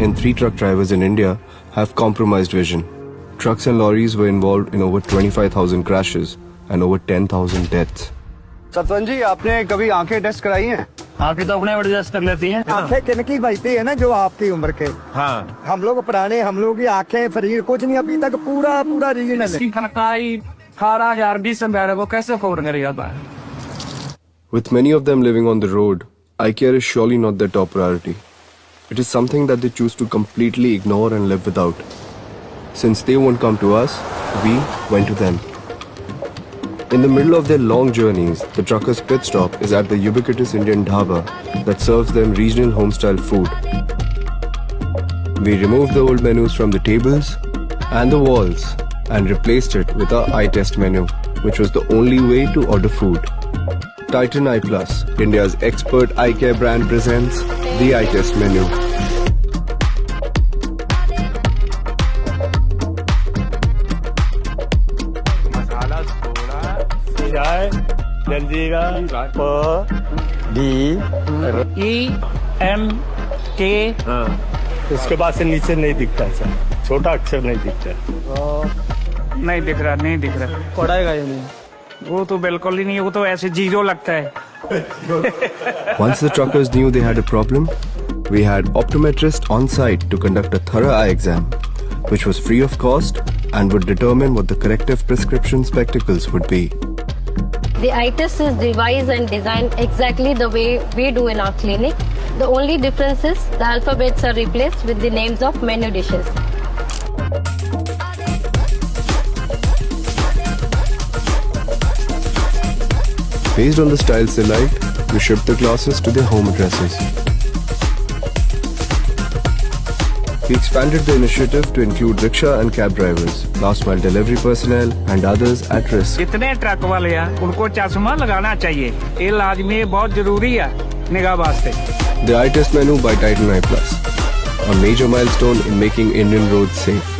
in 3 truck drivers in India have compromised vision. Trucks and lorries were involved in over 25,000 crashes and over 10,000 deaths. Satvan जी, आपने कभी आंखें test कराई हैं? आंखें तो अपने एडजस्ट कर लेती हैं। आंखें किनकी बचती है ना, जो आपकी उम्र के। हाँ, हम लोग पुराने, हम लोग की आंखें शरीर कुछ नहीं, अभी तक पूरा रीजनल है। 18,000 को कैसे अफोर्ड करेगा? With many of them living on the road, eye care is surely not their top priority. It is something that they choose to completely ignore and live without. Since they won't come to us, we went to them. In the middle of their long journeys, the truckers' pit stop is at the ubiquitous Indian dhaba that serves them regional home-style food. We removed the old menus from the tables and the walls and replaced it with our eye test menu, which was the only way to order food. Titan Eye Plus, India's expert eye care brand, presents the eye test menu. EMK। उसके बाद से नीचे नहीं दिखता है sir, छोटा अक्षर नहीं दिखता है। नहीं दिख रहा। पढ़ाएगा ये नहीं, वो तो बिल्कुल ही नहीं है, वो तो ऐसे जीरो लगता है। Once the truckers knew they had a problem, we had optometrists on site to conduct a thorough eye exam, which was free of cost and would determine what the corrective prescription spectacles would be. The eye test is devised and designed exactly the way we do in our clinic. The only difference is the alphabets are replaced with the names of menu dishes. Based on the styles they liked, we shipped the glasses to their home addresses. We expanded the initiative to include rickshaw and cab drivers, last mile delivery personnel and others at risk. जितने truck वाले हैं उनको चश्मा लगाना चाहिए, ये लाजमी बहुत जरूरी है निगाह वास्ते। The eye test menu by Titan Eye Plus, a major milestone in making Indian roads safe.